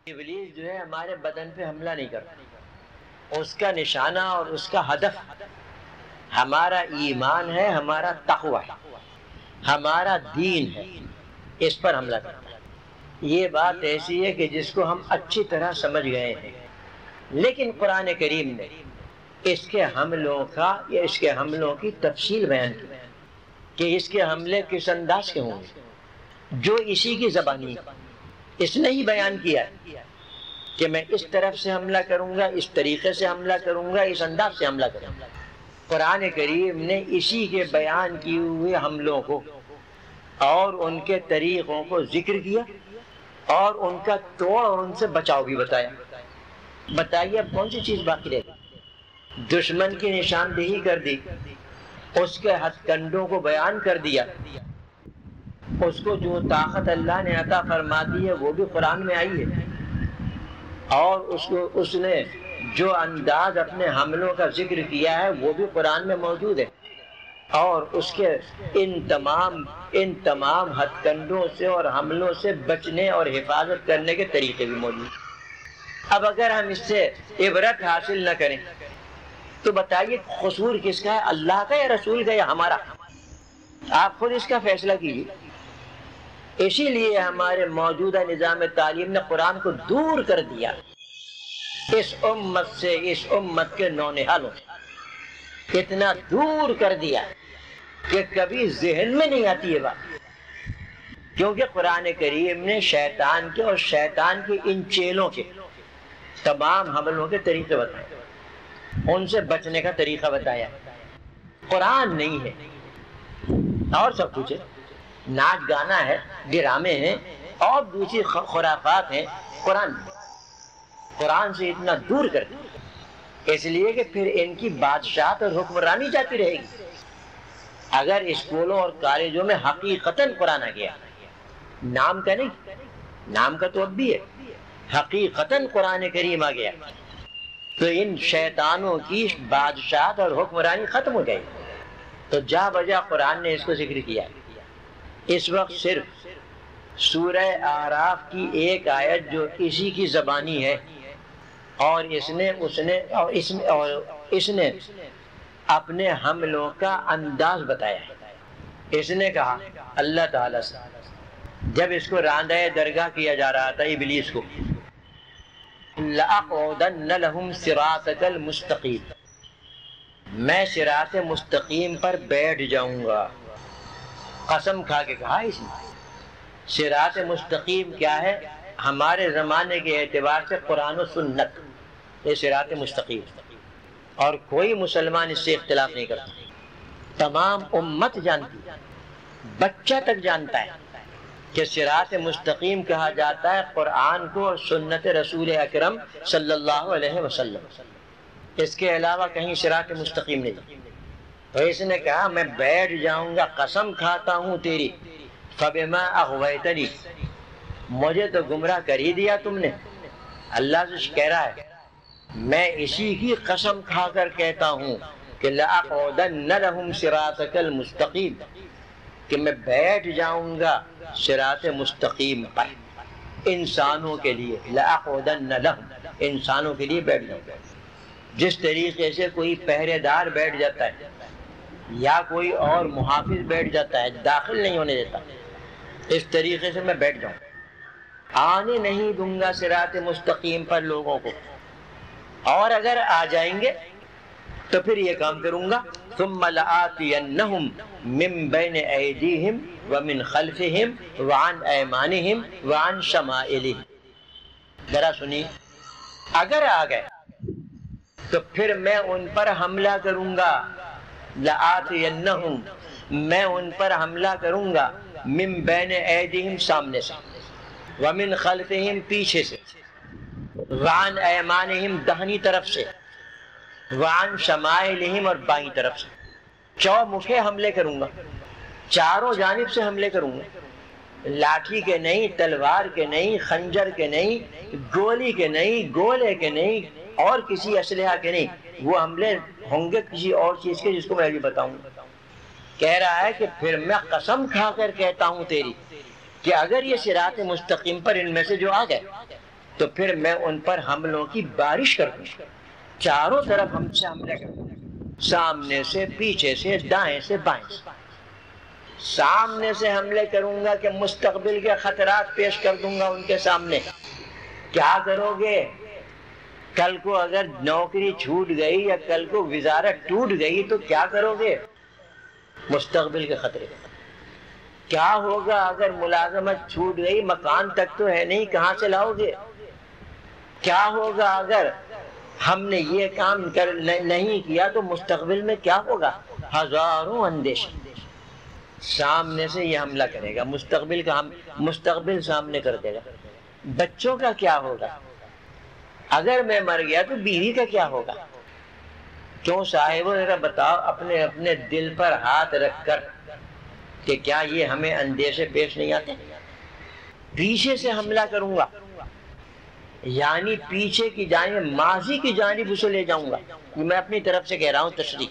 ابلیس جو ہے ہمارے بدن پہ حملہ نہیں کرتا، اس کا نشانہ اور اس کا ہدف ہمارا ایمان ہے، ہمارا تقوی ہے، ہمارا دین ہے، اس پر حملہ کرتا ہے۔ یہ بات ایسی ہے کہ جس کو ہم اچھی طرح سمجھ گئے ہیں، لیکن قرآن کریم نے اس کے حملوں کی تفصیل بیان کی کہ اس کے حملے کس انداز کے ہوں گے، جو اسی کی زبانی اس نے ہی بیان کیا ہے کہ میں اس طرف سے حملہ کروں گا، اس طریقے سے حملہ کروں گا، اس انداز سے حملہ کروں گا۔ قرآن کریم نے اسی کے بیان کیے ہوئے حملوں کو اور ان کے طریقوں کو ذکر کیا اور ان کا توڑ اور ان سے بچاؤ بھی بتایا۔ بتائیے اب کون سی چیز باقی رہ گئی؟ دشمن کی نشاندہی کر دی، اس کے ہتھ کنڈوں کو بیان کر دیا، اس کو جو طاقت اللہ نے عطا فرما دی ہے وہ بھی قرآن میں آئی ہے، اور اس نے جو انداز اپنے حملوں کا ذکر کیا ہے وہ بھی قرآن میں موجود ہے، اور اس کے ان تمام ہتھ کنڈوں سے اور حملوں سے بچنے اور حفاظت کرنے کے طریقے بھی موجود ہیں۔ اب اگر ہم اس سے عبرت حاصل نہ کریں تو بتائیے قصور کس کا ہے، اللہ کا یا رسول کا یا ہمارا؟ آپ خود اس کا فیصلہ کیجیے۔ اسی لیے ہمارے موجودہ نظام تعلیم نے قرآن کو دور کر دیا اس امت سے، اس امت کے نونہالوں سے اتنا دور کر دیا کہ کبھی ذہن میں نہیں آتی یہ بات، کیونکہ قرآن کریم نے شیطان کے اور شیطان کی ان چیلوں کے تمام حملوں کے طریقے بتائے، ان سے بچنے کا طریقہ بتایا۔ قرآن نہیں ہے اور سب کچھ ہے، ناچ گانا ہے، ڈرامے ہیں اور دوسری خرافات ہیں، قرآن سے اتنا دور کر دیا، اس لیے کہ پھر ان کی بادشاہت اور حکمرانی جاتی رہے گی۔ اگر اسکولوں اور کالجوں میں حقیقتاً قرآن آ گیا، نام کا نہیں، نام کا تو اب بھی ہے، حقیقتاً قرآن کریم آ گیا تو ان شیطانوں کی بادشاہت اور حکمرانی ختم ہو جائے گی۔ تو جا بجا قرآن نے اس کو ذکر کیا۔ اس وقت صرف سورہ اعراف کی ایک آیت جو اسی کی زبانی ہے، اور اس نے اپنے حملوں کا انداز بتایا ہے۔ اس نے کہا اللہ تعالیٰ سے جب اس کو راندہ درگاہ کیا جا رہا تھا ابلیس کو، لَأَقْعُدَنَّ لَهُمْ صِرَاطَكَ الْمُسْتَقِيمَ، میں صراط مستقیم پر بیٹھ جاؤں گا۔ قسم کھا کے کہا اس نے۔ صراط مستقیم کیا ہے؟ ہمارے زمانے کے اعتبار سے قرآن و سنت، یہ صراط مستقیم، اور کوئی مسلمان اس سے اختلاف نہیں کرتا، تمام امت جانتی ہے، بچہ تک جانتا ہے کہ صراط مستقیم کہا جاتا ہے قرآن کو اور سنت رسول اکرم صلی اللہ علیہ وسلم، اس کے علاوہ کہیں صراط مستقیم نہیں۔ تو اس نے کہا میں بیٹھ جاؤں گا، قسم کھاتا ہوں تیری، فَبِمَا أَغْوَيْتَنِي، مجھے تو گمراہ کر ہی دیا تم نے۔ اللہ سے کہہ رہا ہے میں اسی کی قسم کھا کر کہتا ہوں کہ لَأَقْعُدَنَّ لَهُمْ صِرَاطَكَ الْمُسْتَقِيمَ، کہ میں بیٹھ جاؤں گا صراط مستقیم پر انسانوں کے لیے، لَأَقْعُدَنَّ لَهُمْ، انسانوں کے لیے بیٹھ جاؤں گا۔ جس طریقے سے کوئی پہرے دار بیٹھ جاتا ہے یا کوئی اور محافظ بیٹھ جاتا ہے، داخل نہیں ہونے دیتا، اس طریقے سے میں بیٹھ جاؤں، آنے نہیں دوں گا صراط مستقیم پر لوگوں کو، اور اگر آ جائیں گے تو پھر یہ کام کروں گا ثم لآتینہم من بین ایدیہم ومن خلفہم وعن ایمانہم وعن شمائلہم۔ ذرا سنیے، اگر آ گئے تو پھر میں ان پر حملہ کروں گا، لآتینہم، میں ان پر حملہ کروں گا، من بین ایدیہم، سامنے سے، ومن خلفہم، پیچھے سے، وعن ایمانہم، دہنی طرف سے، وعن شمائلہم، اور بائیں طرف سے، چومکھے حملے کروں گا، چاروں جانب سے حملے کروں گا، لاٹھی کے نہیں، تلوار کے نہیں، خنجر کے نہیں، گولی کے نہیں، گولے کے نہیں، اور کسی اسلحہ کے نہیں، وہ حملے ہوں گے کسی اور چیز کے جس کو میں ابھی بتاؤں گا۔ کہہ رہا ہے کہ پھر میں قسم کھا کر کہتا ہوں تیری کہ اگر یہ صراط مستقیم پر ان میں سے جو آ گئے تو پھر میں ان پر حملوں کی بارش کر دوں، چاروں طرف ہم سے حملے کر دوں، سامنے سے، پیچھے سے، دائیں سے، بائیں سے۔ سامنے سے حملے کروں گا کہ مستقبل کے خطرات پیش کر دوں گا ان کے سامنے۔ کیا کرو گے؟ کل کو اگر نوکری چھوٹ گئی یا کل کو وزارت ٹوٹ گئی تو کیا کرو گے؟ مستقبل کے خطرے۔ کیا ہوگا اگر ملازمت چھوٹ گئی، مکان تک تو ہے نہیں، کہاں سے لاؤ گے؟ کیا ہوگا اگر ہم نے یہ کام نہیں کیا تو مستقبل میں کیا ہوگا؟ ہزاروں اندیشے۔ سامنے سے یہ حملہ کرے گا، مستقبل سامنے کر دے گا۔ بچوں کا کیا ہوگا؟ اگر میں مر گیا تو بیوی کا کیا ہوگا؟ کیوں صاحب ذرا بتاؤ اپنے اپنے دل پر ہاتھ رکھ کر کہ کیا یہ ہمیں اندیشے پیش نہیں آتے؟ پیچھے سے حملہ کروں گا، یعنی پیچھے کی جانب، ماضی کی جانب اسے لے جاؤں گا۔ میں اپنی طرف سے کہہ رہا ہوں تشریح،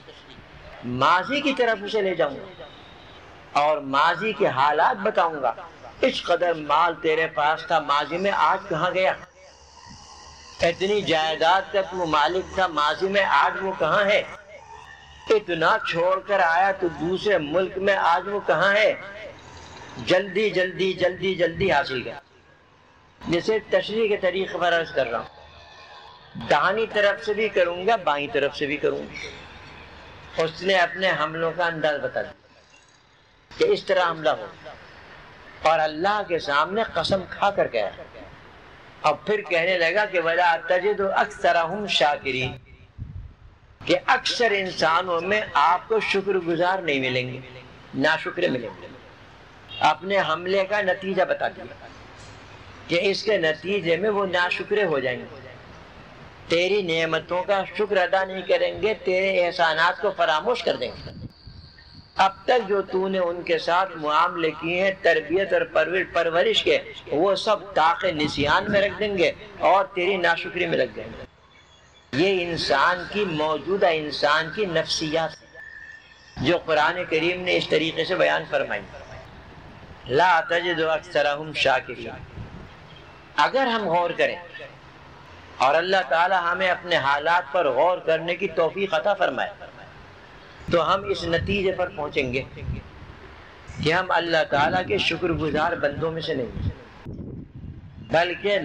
ماضی کی طرف اسے لے جاؤں گا اور ماضی کے حالات بتاؤں گا۔ اس قدر مال تیرے پاس تھا ماضی میں، آج کہاں گیا؟ اتنی جائیداد کا تو مالک تھا ماضی میں، آج وہ کہاں ہے؟ اتنا چھوڑ کر آیا تو دوسرے ملک میں، آج وہ کہاں ہے؟ جلدی جلدی جلدی جلدی حاصل کر۔ جیسے تشریح کے طریقے پر عرض کر رہا ہوں، داہنی طرف سے بھی کروں گا، بائیں طرف سے بھی کروں گا۔ اس نے اپنے حملوں کا انداز بتا دیا کہ اس طرح حملہ ہو، اور اللہ کے سامنے قسم کھا کر گیا، اور پھر کہنے لگا کہ وَلَا تَجِدُ أَكْثَرَهُمْ شَاكِرِينَ، کہ اکثر انسانوں میں آپ کو شکر گزار نہیں ملیں گے، ناشکرے ملیں گے۔ اپنے حملے کا نتیجہ بتا دیا کہ اس کے نتیجے میں وہ ناشکرے ہو جائیں گے، تیری نعمتوں کا شکر ادا نہیں کریں گے، تیرے احسانات کو فراموش کر دیں گے۔ اب تک جو تو نے ان کے ساتھ معاملے کیے ہیں، تربیت اور پرورش کے، وہ سب طاق نسیان میں رکھ دیں گے اور تیری ناشکری میں لگ جائیں گے۔ یہ انسان کی، موجودہ انسان کی نفسیات جو قرآن کریم نے اس طریقے سے بیان فرمائی، لا تجد اکثرہم شاکرین۔ اگر ہم غور کریں اور اللہ تعالی ہمیں اپنے حالات پر غور کرنے کی توفیق عطا فرمائے تو ہم اس نتیجے پر پہنچیں گے کہ ہم اللہ تعالیٰ کے شکر گزار بندوں میں سے نہیں بلکہ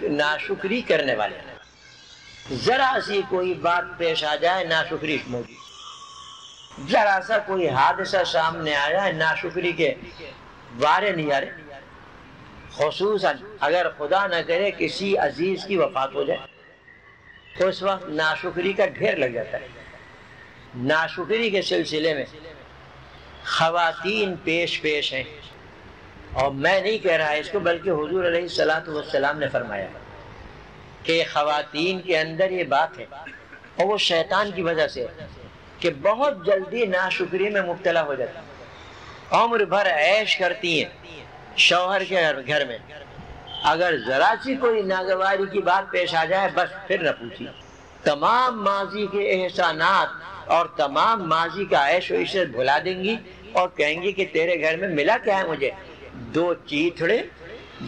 ناشکری کرنے والے ہیں۔ ذرا سی کوئی بات پیش آ جائے، ناشکری موجود، ذرا سا کوئی حادثہ سامنے آیا ہے، ناشکری کے وارے نہیں آ رہے۔ خصوصاً اگر خدا نہ کرے کسی عزیز کی وفات ہو جائے تو اس وقت ناشکری کا ڈھیر لگ جاتا ہے۔ ناشکری کے سلسلے میں خواتین پیش ہیں، اور میں نہیں کہہ رہا اس کو بلکہ حضور علیہ السلام نے فرمایا کہ خواتین کے اندر یہ بات ہے، اور وہ شیطان کی وجہ سے کہ بہت جلدی ناشکری میں مبتلا ہو جاتی ہیں، عمر بھر عیش کرتی ہیں شوہر کے گھر میں، اگر ذرا سی کوئی ناگواری کی بات پیش آ جائے بس پھر نہ پوچھی، تمام ماضی کے احسانات اور تمام ماضی کا عیش و عشرت بھلا دیں گی اور کہیں گی کہ تیرے گھر میں ملا کیا ہے مجھے؟ 2 چیتھڑے،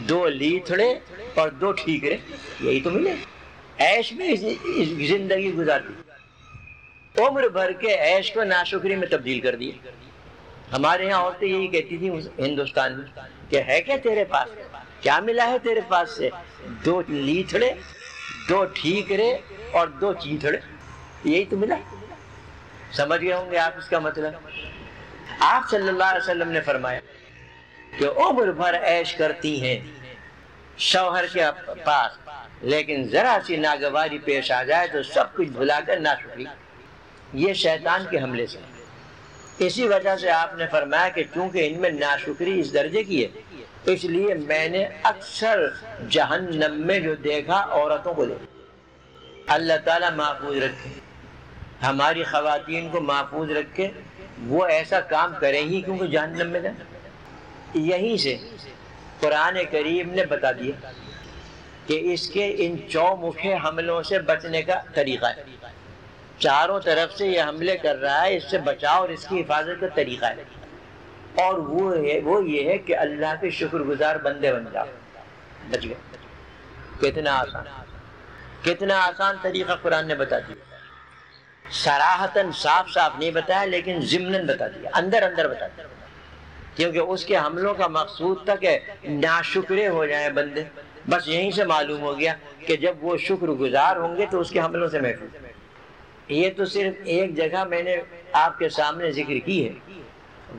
2 لیتھڑے اور 2 ٹھیکرے، یہی تو ملے۔ عیش میں زندگی گزارتی، عمر بھر کے عیش کو ناشکری میں تبدیل کر دی۔ ہمارے ہاں عورتیں یہی کہتی تھیں ہندوستان میں کہ ہے کیا تیرے پاس، کیا ملا ہے تیرے پاس سے؟ 2 لیتھڑے، 2 ٹھیکرے اور 2 چیتھڑے، یہی تو ملا۔ سمجھ گئے ہوں گے آپ اس کا مطلب؟ آپ صلی اللہ علیہ وسلم نے فرمایا کہ عمر بھر عیش کرتی ہیں شوہر کے پاس، لیکن ذرا سی ناگواری پیش آ جائے تو سب کچھ بھلا کر ناشکری۔ یہ شیطان کے حملے سے، اسی وجہ سے آپ نے فرمایا کہ چونکہ ان میں ناشکری اس درجے کی ہے، اس لیے میں نے اکثر جہنم میں جو دیکھا عورتوں کو دیکھا۔ اللہ تعالیٰ محفوظ رکھے، ہماری خواتین کو محفوظ رکھے، وہ ایسا کام کریں ہی کیونکہ جہنم میں جائیں۔ یہیں سے قرآن کریم نے بتا دیا کہ اس کے ان چومکھے حملوں سے بچنے کا طریقہ ہے۔ چاروں طرف سے یہ حملے کر رہا ہے، اس سے بچاؤ اور اس کی حفاظت کا طریقہ ہے، اور وہ یہ ہے کہ اللہ کے شکر گزار بندے بن جاؤ، بچ گئے۔ کتنا آسان طریقہ قرآن نے بتا دیا. صراحتاً صاف صاف نہیں بتایا لیکن ضمناً بتا دیا، اندر اندر بتا دیا، کیونکہ اس کے حملوں کا مقصود تھا کہ ناشکرے ہو جائیں بندے. بس یہیں سے معلوم ہو گیا کہ جب وہ شکر گزار ہوں گے تو اس کے حملوں سے محفوظ. یہ تو صرف ایک جگہ میں نے آپ کے سامنے ذکر کی ہے،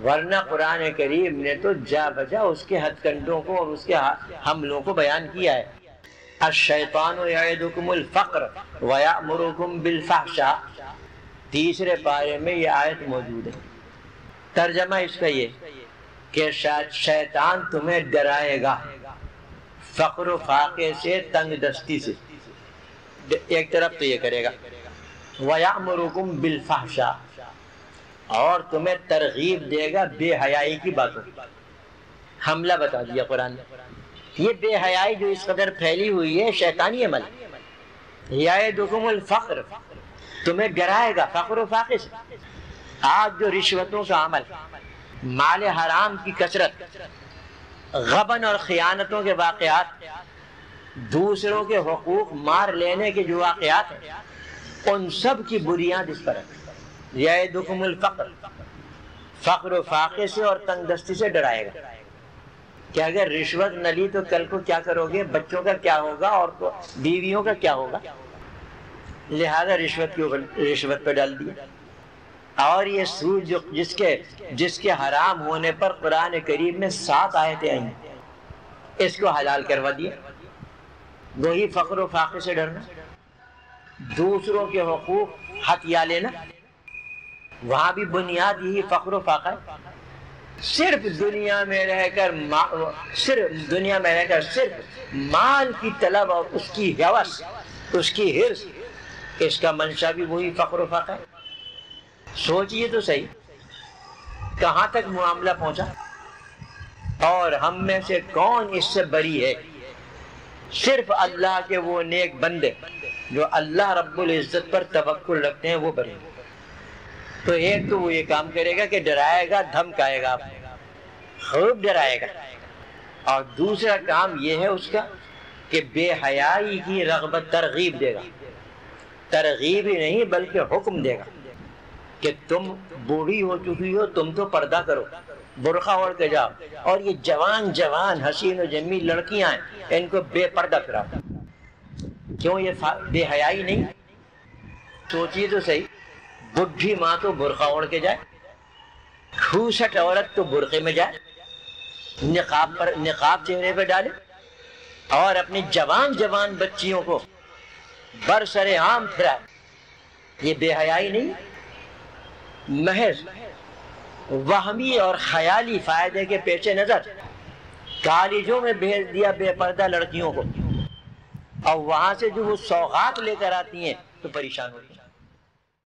ورنہ قرآن کریم نے تو جا بجا اس کے ہتھ کنڈوں کو اور اس کے حملوں کو بیان کیا ہے. الشیطان یعدکم الفقر ویأمرکم بالفحشاء، تیسرے پارے میں یہ آیت موجود ہے. ترجمہ اس کا یہ کہ شیطان تمہیں ڈرائے گا فقر و فاقے سے، تنگ دستی سے، ایک طرف تو یہ کرے گا. وَيَأْمُرُكُمْ بِالْفَحْشَاءِ، اور تمہیں ترغیب دے گا بے حیائی کی باتوں. حملہ بتا دیا قرآن نے. یہ بے حیائی جو اس قدر پھیلی ہوئی ہے شیطانی عمل. یعدکم الفقر، تمہیں ڈرائے گا فقر و فاقے سے. آج جو رشوتوں کا عمل، مال حرام کی کثرت، غبن اور خیانتوں کے واقعات، دوسروں کے حقوق مار لینے کے جو واقعات ہیں، ان سب کی بنیاد اس پر ہے. یعدکم الفقر، فقر و فاقے سے اور تنگ دستی سے ڈرائے گا کہ اگر رشوت نہ لی تو کل کو کیا کرو گے، بچوں کا کیا ہوگا اور بیویوں کا کیا ہوگا. لہذا رشوت پہ ڈال دیا. اور یہ سود جو جس کے حرام ہونے پر قرآن کریم میں 7 آیتیں آئیں، اس کو حلال کروا دیا. وہی فقر و فاقے سے ڈرنا، دوسروں کے حقوق ہتھیا لینا، وہاں بھی بنیاد یہی فقر و فاقہ ہے. صرف دنیا میں رہ کر صرف مال کی طلب اور اس کی ہوس، اس کی حرص، اس کا منشا بھی وہی فقر و فاقہ ہے. سوچئے تو صحیح کہاں تک معاملہ پہنچا. اور ہم میں سے کون اس سے بری ہے؟ صرف اللہ کے وہ نیک بندے جو اللہ رب العزت پر توکل رکھتے ہیں وہ بری. تو ایک تو وہ یہ کام کرے گا کہ ڈرائے گا، دھمکائے گا، خوب ڈرائے گا. اور دوسرا کام یہ ہے اس کا کہ بے حیائی کی رغبت، ترغیب دے گا. ترغیب ہی نہیں بلکہ حکم دے گا کہ تم بوڑھی ہو چکی ہو، تم تو پردہ کرو، برقع اوڑھ کے جاؤ، اور یہ جوان حسین و جمیل لڑکیاں ہیں ان کو بے پردہ پھراؤ. کیوں یہ بے حیائی نہیں؟ سوچیے تو صحیح. بڈھی ماں تو برقع اوڑھ کے جائے، کھوسٹ عورت تو برقعے میں جائے، نقاب چہرے پہ ڈالے، اور اپنی جوان بچیوں کو برسر عام پھرائے. یہ بے حیائی نہیں؟ محض وہمی اور خیالی فائدے کے پیش نظر کالجوں میں بھیج دیا بے پردہ لڑکیوں کو، اور وہاں سے جو وہ سوغات لے کر آتی ہیں تو پریشان ہوتی ہیں.